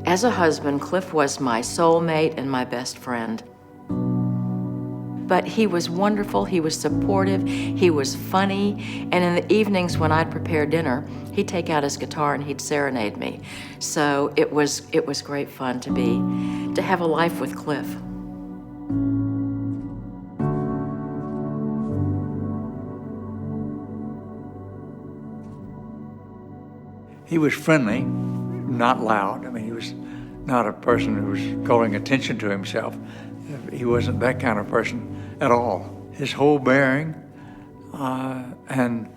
As a husband, Cliff was my soulmate and my best friend. But he was wonderful, he was supportive, he was funny, and in the evenings when I'd prepare dinner, he'd take out his guitar and he'd serenade me. So it was great fun to have a life with Cliff. He was friendly, not loud. I mean, he was not a person who was calling attention to himself. He wasn't that kind of person at all. His whole bearing and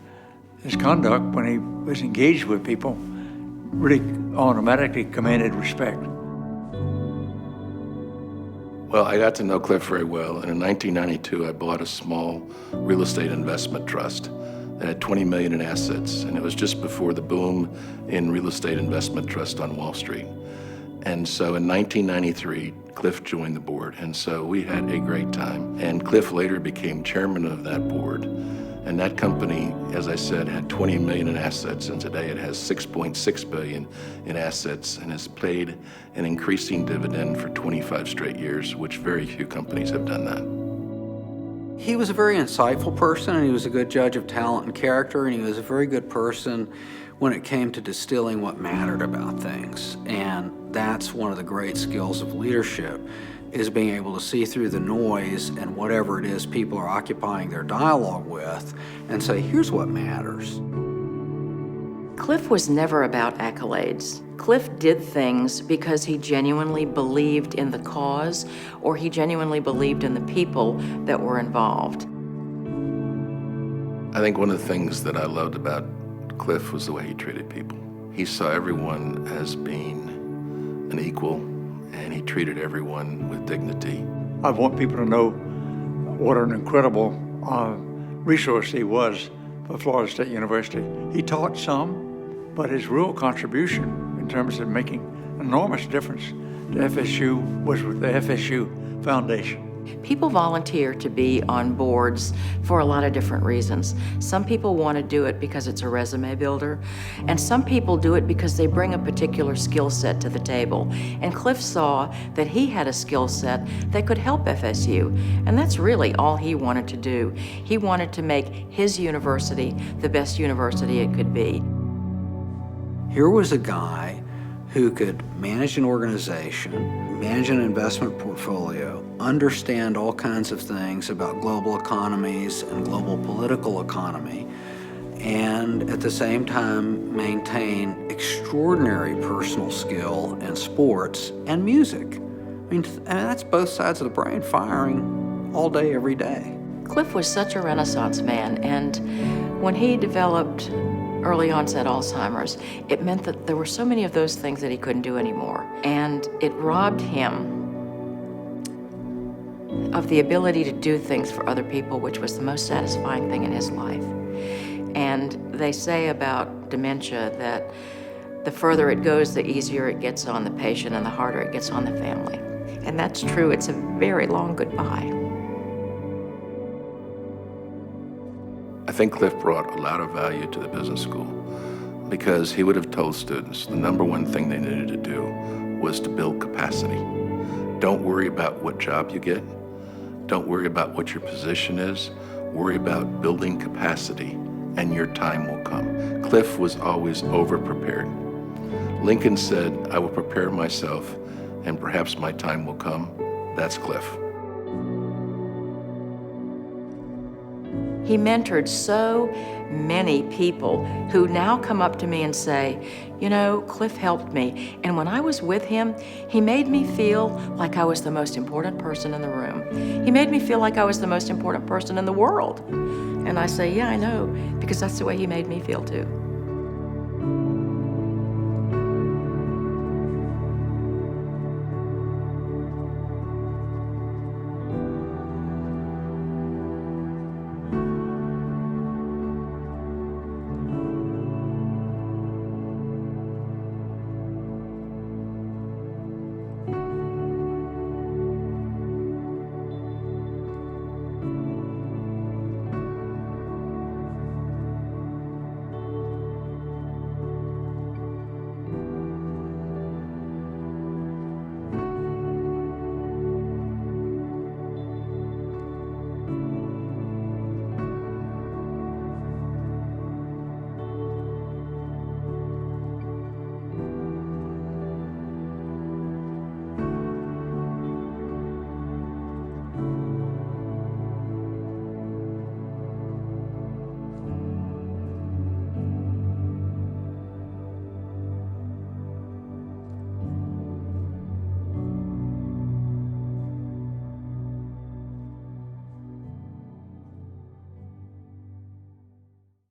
his conduct when he was engaged with people really automatically commanded respect. Well, I got to know Cliff very well, and in 1992 I bought a small real estate investment trust that had 20 million in assets, and it was just before the boom in real estate investment trust on Wall Street. And so in 1993, Cliff joined the board, and so we had a great time. And Cliff later became chairman of that board. And that company, as I said, had 20 million in assets, and today it has 6.6 billion in assets and has paid an increasing dividend for 25 straight years, which very few companies have done that. He was a very insightful person, and he was a good judge of talent and character, and he was a very good person when it came to distilling what mattered about things. And that's one of the great skills of leadership, is being able to see through the noise and whatever it is people are occupying their dialogue with and say, here's what matters. Cliff was never about accolades. Cliff did things because he genuinely believed in the cause, or he genuinely believed in the people that were involved. I think one of the things that I loved about Cliff was the way he treated people. He saw everyone as being an equal, and he treated everyone with dignity. I want people to know what an incredible resource he was for Florida State University. He taught some, but his real contribution in terms of making an enormous difference to FSU was with the FSU Foundation. People volunteer to be on boards for a lot of different reasons. Some people want to do it because it's a resume builder, and some people do it because they bring a particular skill set to the table. And Cliff saw that he had a skill set that could help FSU, and that's really all he wanted to do. He wanted to make his university the best university it could be. Here was a guy who could manage an organization, manage an investment portfolio, understand all kinds of things about global economies and global political economy, and at the same time maintain extraordinary personal skill in sports and music. I mean, that's both sides of the brain firing all day, every day. Cliff was such a Renaissance man, and when he developed early onset Alzheimer's, it meant that there were so many of those things that he couldn't do anymore. And it robbed him of the ability to do things for other people, which was the most satisfying thing in his life. And they say about dementia that the further it goes, the easier it gets on the patient and the harder it gets on the family. And that's true. It's a very long goodbye. I think Cliff brought a lot of value to the business school because he would have told students the number one thing they needed to do was to build capacity. Don't worry about what job you get. Don't worry about what your position is. Worry about building capacity, and your time will come. Cliff was always over-prepared. Lincoln said, I will prepare myself, and perhaps my time will come. That's Cliff. He mentored so many people who now come up to me and say, you know, Cliff helped me. And when I was with him, he made me feel like I was the most important person in the room. He made me feel like I was the most important person in the world. And I say, yeah, I know, because that's the way he made me feel too.